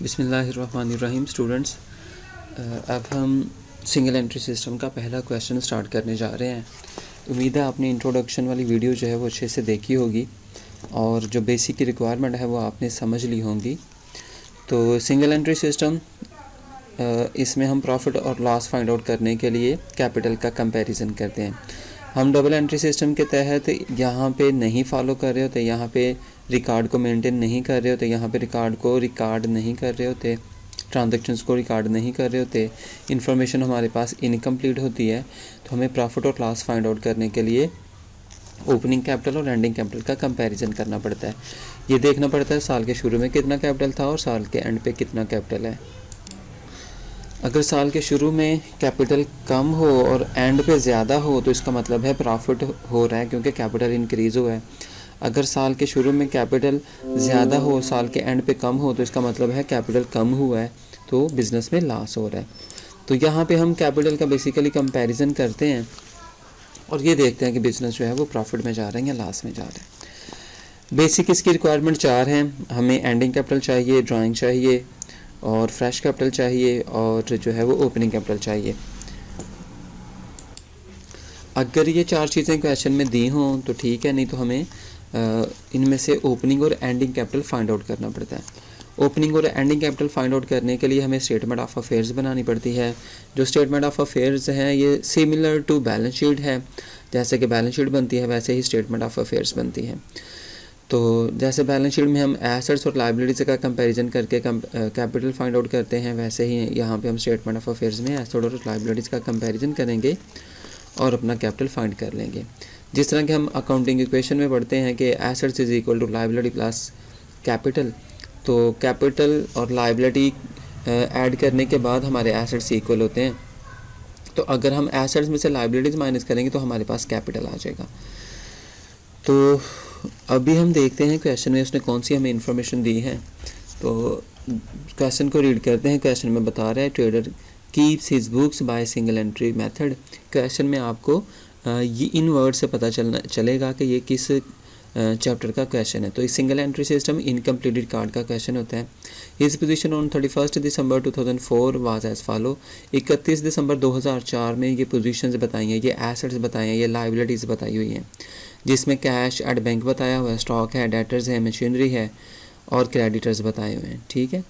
बिस्मिल्लाहिर्रहमानिर्रहीम स्टूडेंट्स, अब हम सिंगल एंट्री सिस्टम का पहला क्वेश्चन स्टार्ट करने जा रहे हैं। उम्मीद है आपने इंट्रोडक्शन वाली वीडियो जो है वो अच्छे से देखी होगी और जो बेसिक की रिक्वायरमेंट है वो आपने समझ ली होंगी। तो सिंगल एंट्री सिस्टम, इसमें हम प्रॉफिट और लॉस फाइंड आउट करने के लिए कैपिटल का कंपैरिजन करते हैं। हम डबल एंट्री सिस्टम के तहत यहाँ पे नहीं फॉलो कर रहे होते, यहाँ पे रिकॉर्ड को मेंटेन नहीं कर रहे होते, यहाँ पे रिकॉर्ड नहीं कर रहे होते, ट्रांजैक्शंस को रिकॉर्ड नहीं कर रहे होते, इन्फॉर्मेशन हमारे पास इनकम्प्लीट होती है। तो हमें प्रॉफिट और लॉस फाइंड आउट करने के लिए ओपनिंग कैपिटल और एंडिंग कैपिटल का कंपैरिजन करना पड़ता है। ये देखना पड़ता है साल के शुरू में कितना कैपिटल था और साल के एंड पे कितना कैपिटल है। अगर साल के शुरू में कैपिटल कम हो और एंड पे ज़्यादा हो तो इसका मतलब है प्रॉफिट हो रहा है, क्योंकि कैपिटल इंक्रीज़ हुआ है। अगर साल के शुरू में कैपिटल ज़्यादा हो, साल के एंड पे कम हो, तो इसका मतलब है कैपिटल कम हुआ है, तो बिज़नेस में लॉस हो रहा है। तो यहाँ पे हम कैपिटल का बेसिकली कंपैरिजन करते हैं और ये देखते हैं कि बिज़नेस जो है वो प्रॉफिट में जा रहे हैं या लॉस में जा रहे हैं। बेसिक इसकी रिक्वायरमेंट 4 हैं। हमें एंडिंग कैपिटल चाहिए, ड्राइंग चाहिए और फ्रेश कैपिटल चाहिए और जो है वो ओपनिंग कैपिटल चाहिए। अगर ये 4 चीज़ें क्वेश्चन में दी हों तो ठीक है, नहीं तो हमें इनमें से ओपनिंग और एंडिंग कैपिटल फाइंड आउट करना पड़ता है। ओपनिंग और एंडिंग कैपिटल फाइंड आउट करने के लिए हमें स्टेटमेंट ऑफ अफेयर्स बनानी पड़ती है। जो स्टेटमेंट ऑफ अफेयर्स है ये सिमिलर टू बैलेंस शीट है। जैसे कि बैलेंस शीट बनती है वैसे ही स्टेटमेंट ऑफ अफेयर्स बनती है। तो जैसे बैलेंस शीट में हम एसेट्स और लायबिलिटीज़ का कंपैरिजन करके कैपिटल फाइंड आउट करते हैं, वैसे ही यहाँ पे हम स्टेटमेंट ऑफ अफेयर्स में एसेट और लायबिलिटीज़ का कंपैरिजन करेंगे और अपना कैपिटल फाइंड कर लेंगे। जिस तरह के हम अकाउंटिंग इक्वेशन में पढ़ते हैं कि assets is equal to liability plus capital, तो कैपिटल और लायबिलिटी ऐड करने के बाद हमारे एसेट्स इक्वल होते हैं। तो अगर हम एसेट्स में से लायबिलिटीज़ माइनस करेंगे तो हमारे पास कैपिटल आ जाएगा। तो अभी हम देखते हैं क्वेश्चन में उसने कौन सी हमें इन्फॉर्मेशन दी है। तो क्वेश्चन को रीड करते हैं। क्वेश्चन में बता रहा है trader keeps his books by single entry method. Question में आपको ये इन वर्ड से पता चलेगा कि ये किस चैप्टर का क्वेश्चन है। तो इस single entry system incompleted card का क्वेश्चन होता है। His position on 31 December 2004 was as follow. 31 दिसंबर 2004 में ये पोजीशंस बताई हैं, ये एसेट्स बताए हैं, ये लायबिलिटीज़ बताई हुई हैं, जिसमें कैश एट बैंक बताया हुआ है, स्टॉक है, डेटर्स है, मशीनरी है और क्रेडिटर्स बताए हुए हैं। ठीक है,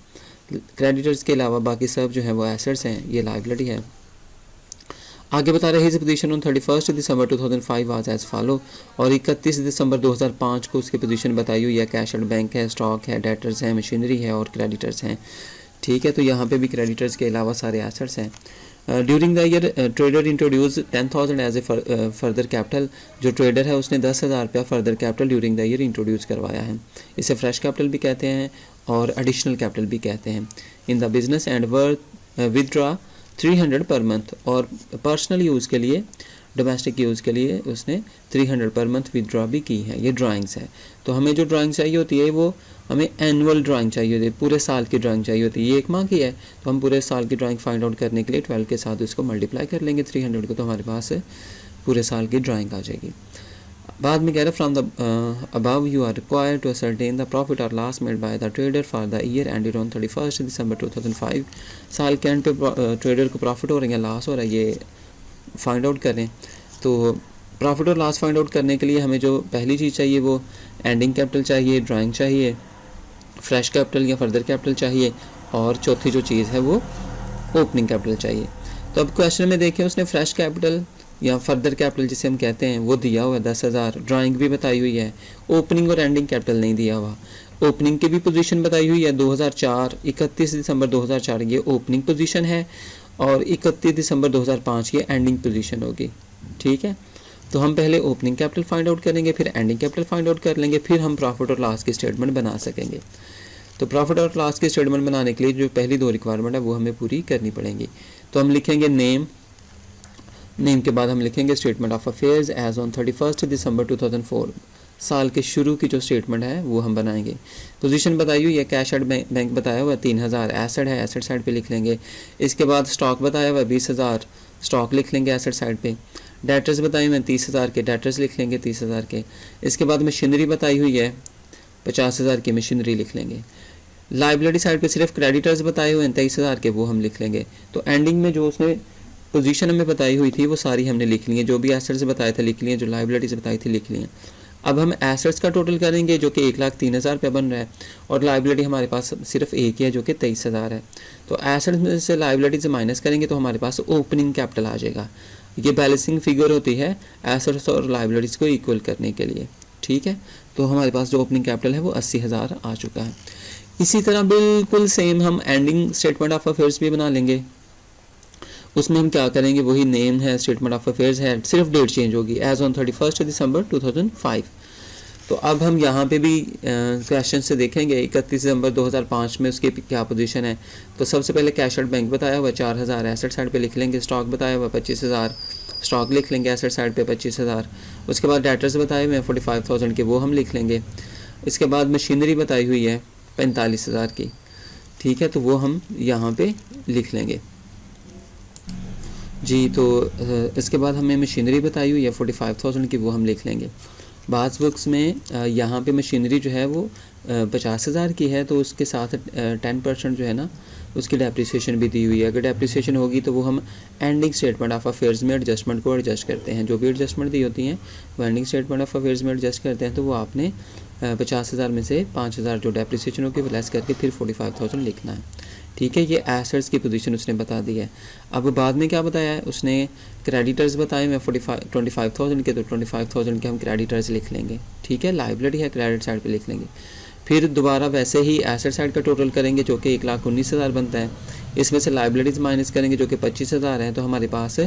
क्रेडिटर्स के अलावा बाकी सब जो है वो एसेट्स हैं, ये लायबिलिटी है। आगे बता रहे हैं position on 31 December 2005 was as follow. और 31 दिसंबर 2005 को उसकी पोजीशन बताई हुई है, कैश एट बैंक है, स्टॉक है, डेटर्स है, मशीनरी है और क्रेडिटर्स हैं। ठीक है, तो यहाँ पे भी क्रेडिटर्स के अलावा सारे एसेट्स हैं। During the year trader introduce 10,000 as a further capital. जो ट्रेडर है उसने 10,000 रुपया further capital during the year introduce करवाया है। इसे फ्रेश कैपिटल भी कहते हैं और एडिशनल कैपिटल भी कहते हैं। In the business and worth withdraw 300 per month. और पर्सनल यूज़ के लिए, डोमेस्टिक यूज़ के लिए उसने 300 पर मंथ विदड्रॉ भी की है। ये ड्राइंग्स है। तो हमें जो ड्राइंग चाहिए होती है वो हमें एनुअल ड्राइंग चाहिए होती है, पूरे साल की ड्राइंग चाहिए होती है। ये 1 माह की है तो हम पूरे साल की ड्राइंग फाइंड आउट करने के लिए 12 के साथ उसको मल्टीप्लाई कर लेंगे 300 को, तो हमारे पास पूरे साल की ड्राइंग आ जाएगी। बाद में कह रहा from the above you are required to ascertain the profit और loss made by the trader for the year ended on 31 December 2005। साल के एंड पे ट्रेडर को प्रॉफिट हो रहा है या लॉस हो रहा है, ये फाइंड आउट करें। तो प्रॉफिट और लॉस फाइंड आउट करने के लिए हमें जो पहली चीज़ चाहिए वो एंडिंग कैपिटल चाहिए, ड्राइंग चाहिए, फ्रेश कैपिटल या फर्दर कैपिटल चाहिए और चौथी जो चीज़ है वो ओपनिंग कैपिटल चाहिए। तो अब क्वेश्चन में देखें उसने फ्रेश कैपिटल या फर्दर कैपिटल जिसे हम कहते हैं वो दिया हुआ है 10,000, ड्राइंग भी बताई हुई है, ओपनिंग और एंडिंग कैपिटल नहीं दिया हुआ। ओपनिंग की भी पोजीशन बताई हुई है 2004, 31 दिसंबर 2004 ये ओपनिंग पोजीशन है और 31 दिसंबर 2005 ये एंडिंग पोजीशन होगी। ठीक है, तो हम पहले ओपनिंग कैपिटल फाइंड आउट करेंगे, फिर एंडिंग कैपिटल फाइंड आउट कर लेंगे, फिर हम प्रॉफिट और लॉस की स्टेटमेंट बना सकेंगे। तो प्रॉफिट और लॉस की स्टेटमेंट बनाने के लिए जो पहली 2 रिक्वायरमेंट है वो हमें पूरी करनी पड़ेंगी। तो हम लिखेंगे नेम के बाद हम लिखेंगे statement of affairs as on 31 दिसंबर 2004। साल के शुरू की जो स्टेटमेंट है वो हम बनाएंगे। पोजीशन बताई हुई है, कैश एट बैंक बताया हुआ है 3,000, एसेट है, एसेट साइड पे लिख लेंगे। इसके बाद स्टॉक बताया हुआ है 20,000, स्टॉक लिख लेंगे एसेट साइड पे। डेटर्स बताए हुए हैं 30,000 के, डेटर्स लिख लेंगे 30,000 के। इसके बाद मशीनरी बताई हुई है 50,000 की, मशीनरी लिख लेंगे। लाइबिलिटी साइड पे सिर्फ क्रेडिटर्स बताए हुए हैं 23,000 के, वो हम लिख लेंगे। तो एंडिंग में जो उसने पोजीशन हमें बताई हुई थी वो सारी हमने लिख ली है, जो भी एसेट्स बताए थे लिख लिए, जो लाइबिलिटीज बताई थी लिख लिए। अब हम एसेट्स का टोटल करेंगे जो कि 1,03,000 रुपये बन रहा है, और लाइबिलिटी हमारे पास सिर्फ एक ही है जो कि 23,000 है। तो एसेट्स में से लाइबिलिटी से माइनस करेंगे तो हमारे पास ओपनिंग कैपिटल आ जाएगा। ये बैलेंसिंग फिगर होती है एसेट्स और लाइबिलिटीज़ को इक्वल करने के लिए, ठीक है। तो हमारे पास जो ओपनिंग कैपिटल है वो 80,000 आ चुका है। इसी तरह बिल्कुल सेम हम एंडिंग स्टेटमेंट ऑफ अफेयर्स भी बना लेंगे। उसमें हम क्या करेंगे, वही नेम है, स्टेटमेंट ऑफ अफेयर्स है, सिर्फ डेट चेंज होगी, एज ऑन 31 दिसंबर 2005। तो अब हम यहाँ पे भी क्वेश्चन से देखेंगे 31 दिसंबर 2005 में उसकी क्या पोजीशन है। तो सबसे पहले कैश एट बैंक बताया हुआ 4,000, एसेट साइड पे लिख लेंगे। स्टॉक बताया हुआ 25,000, स्टॉक लिख लेंगे एसेट साइड पे 25,000। उसके बाद डेटर्स बताए हुए हैं 45,000 के, वो हम लिख लेंगे। इसके बाद मशीनरी बताई हुई है 45,000 की, ठीक है, तो वो हम यहाँ पे लिख लेंगे जी। तो इसके बाद हमें मशीनरी बताई हुई है 45,000 की, वो हम लिख लेंगे। बाज़ बुक्स में यहाँ पे मशीनरी जो है वो 50,000 की है, तो उसके साथ 10% जो है ना उसकी डेप्रिसिएशन भी दी हुई है। अगर डेप्रिसिएशन होगी तो वो हम एंडिंग स्टेटमेंट ऑफ अफेयर्स में एडजस्टमेंट को एडजस्ट करते हैं। जो भी एडजस्टमेंट दी होती हैं वो एंडिंग स्टेटमेंट ऑफ अफेयर्स में एडजस्ट करते हैं। तो वो आपने 50,000 में से 5,000 जो डेप्रिसिएशन होगी वो लेस करके फिर 45,000 लिखना है, ठीक है। ये एसेट्स की पोजीशन उसने बता दी है। अब बाद में क्या बताया है उसने, क्रेडिटर्स बताए मैं 25,000 के, तो 25,000 के हम क्रेडिटर्स लिख लेंगे, ठीक है। लाइबिलिटी है क्रेडिट साइड पे लिख लेंगे। फिर दोबारा वैसे ही एसेट साइड का टोटल करेंगे जो कि 1,19,000 बनता है। इसमें से लाइबिलिटीज़ माइनस करेंगे जो कि 25,000 है। तो हमारे पास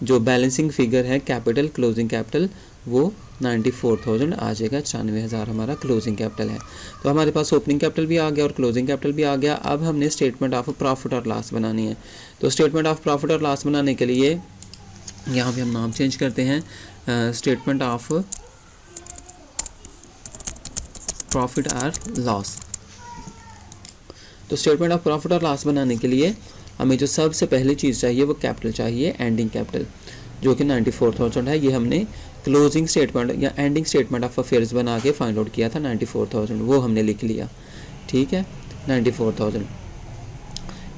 जो बैलेंसिंग फिगर है कैपिटल, क्लोजिंग कैपिटल, वो 94,000 आ जाएगा। 96,000 हमारा क्लोजिंग कैपिटल है। तो हमारे पास ओपनिंग कैपिटल भी आ गया और क्लोजिंग कैपिटल भी आ गया। अब हमने स्टेटमेंट ऑफ प्रॉफिट और लॉस बनानी है। तो स्टेटमेंट ऑफ प्रॉफिट और लॉस बनाने के लिए यहाँ पे हम नाम चेंज करते हैं, स्टेटमेंट ऑफ प्रॉफिट और लॉस। तो स्टेटमेंट ऑफ प्रॉफिट और लॉस बनाने के लिए हमें जो सबसे पहली चीज़ चाहिए वो कैपिटल चाहिए, एंडिंग कैपिटल, जो कि 94,000 है। ये हमने क्लोजिंग स्टेटमेंट या एंडिंग स्टेटमेंट ऑफ अफेयर्स बना के फाइंड आउट किया था 94,000, वो हमने लिख लिया, ठीक है, 94,000।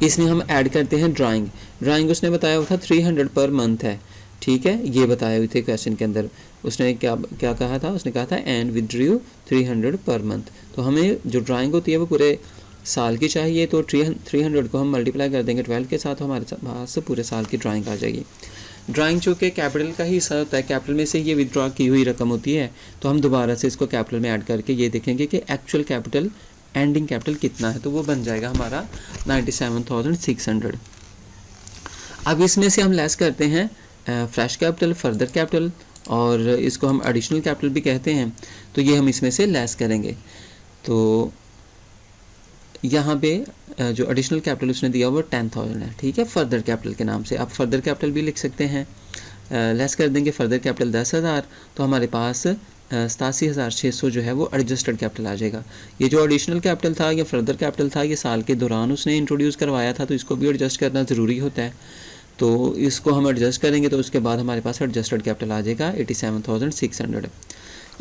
इसमें हम ऐड करते हैं ड्राइंग। ड्राइंग उसने बताया हुआ था 300 पर मंथ है, ठीक है, ये बताए हुए थे क्वेश्चन के अंदर। उसने क्या क्या कहा था, उसने कहा था एंड विथड्रू 300 पर मंथ। तो हमें जो ड्राइंग होती है वो पूरे साल की चाहिए। तो 300 को हम मल्टीप्लाई कर देंगे 12 के साथ, हमारे पास पूरे साल की ड्राइंग आ जाएगी। ड्राइंग चूँकि कैपिटल का ही हिस्सा होता है, कैपिटल में से ये विदड्रॉ की हुई रकम होती है, तो हम दोबारा से इसको कैपिटल में ऐड करके ये देखेंगे कि एक्चुअल कैपिटल, एंडिंग कैपिटल कितना है। तो वो बन जाएगा हमारा 97,600। अब इसमें से हम लेस करते हैं फ्रेश कैपिटल, फर्दर कैपिटल, और इसको हम एडिशनल कैपिटल भी कहते हैं। तो ये हम इसमें से लेस करेंगे। तो यहाँ पे जो एडिशनल कैपिटल उसने दिया वो 10,000 है, ठीक है, फर्दर कैपिटल के नाम से। आप फर्दर कैपिटल भी लिख सकते हैं। लेस कर देंगे फर्दर कैपिटल 10,000, तो हमारे पास 87,600 जो है वो एडजस्टेड कैपिटल आ जाएगा। ये जो एडिशनल कैपिटल था या फर्दर कैपिटल था, ये साल के दौरान उसने इंट्रोड्यूस करवाया था, तो इसको भी एडजस्ट करना ज़रूरी होता है। तो इसको हम एडजस्ट करेंगे तो उसके बाद हमारे पास एडजस्टेड कैपिटल आ जाएगा 87,600।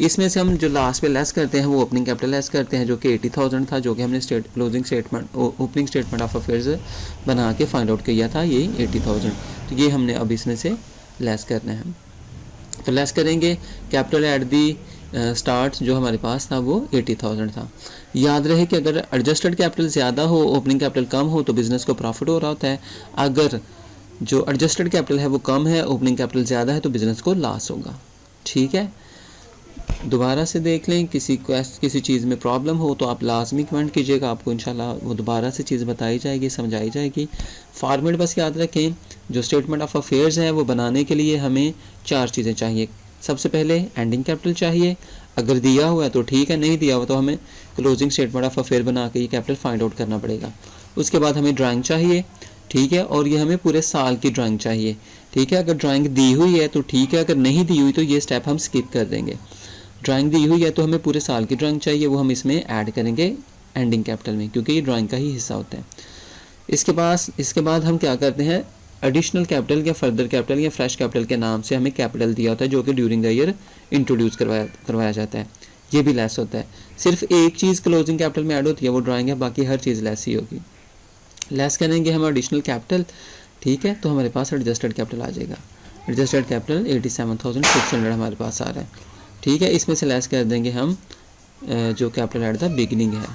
इसमें से हम जो लास्ट पे लेस करते हैं वो ओपनिंग कैपिटल लेस करते हैं, जो कि 80,000 था, जो कि हमने closing statement opening statement of affairs बना के फाइंड आउट किया था, ये 80,000। तो ये हमने अब इसमें से लेस करना है। तो लेस करेंगे कैपिटल एट दी स्टार्ट, जो हमारे पास था वो 80,000 था। याद रहे कि अगर एडजस्टेड कैपिटल ज़्यादा हो, ओपनिंग कैपिटल कम हो, तो बिज़नेस को प्रॉफिट हो रहा होता है। अगर जो एडजस्टेड कैपिटल है वो कम है, ओपनिंग कैपिटल ज़्यादा है, तो बिज़नेस को लॉस होगा, ठीक है। दोबारा से देख लें, किसी चीज़ में प्रॉब्लम हो तो आप लाजमी कमेंट कीजिएगा, आपको इंशाल्लाह वो दोबारा से चीज़ बताई जाएगी, समझाई जाएगी। फॉर्मेट बस याद रखें, जो स्टेटमेंट ऑफ अफेयर्स है वो बनाने के लिए हमें 4 चीज़ें चाहिए। सबसे पहले एंडिंग कैपिटल चाहिए, अगर दिया हुआ है तो ठीक है, नहीं दिया हुआ तो हमें क्लोजिंग स्टेटमेंट ऑफ अफेयर बना के ये कैपिटल फाइंड आउट करना पड़ेगा। उसके बाद हमें ड्राइंग चाहिए, ठीक है, और ये हमें पूरे साल की ड्राइंग चाहिए, ठीक है। अगर ड्राइंग दी हुई है तो ठीक है, अगर नहीं दी हुई तो ये स्टेप हम स्किप कर देंगे। ड्राइंग दी हुई है तो हमें पूरे साल की ड्राइंग चाहिए, वो हम इसमें ऐड करेंगे एंडिंग कैपिटल में, क्योंकि ये ड्राइंग का ही हिस्सा होता है। इसके बाद हम क्या करते हैं, एडिशनल कैपिटल या फर्दर कैपिटल या फ्रेश कैपिटल के नाम से हमें कैपिटल दिया होता है, जो कि ड्यूरिंग द ईयर इंट्रोड्यूस करवाया जाता है। ये भी लेस होता है। सिर्फ एक चीज़ क्लोजिंग कैपिटल में ऐड होती है, वो ड्राइंग है, बाकी हर चीज़ लेस ही होगी। लेस करेंगे हम एडिशनल कैपिटल, ठीक है, तो हमारे पास एडजस्टेड कैपिटल आ जाएगा। एडजस्टेड कैपिटल 87,600 हमारे पास आ रहा है, ठीक है। इसमें से लेस कर देंगे हम जो कैपिटल एट द बिगिनिंग है,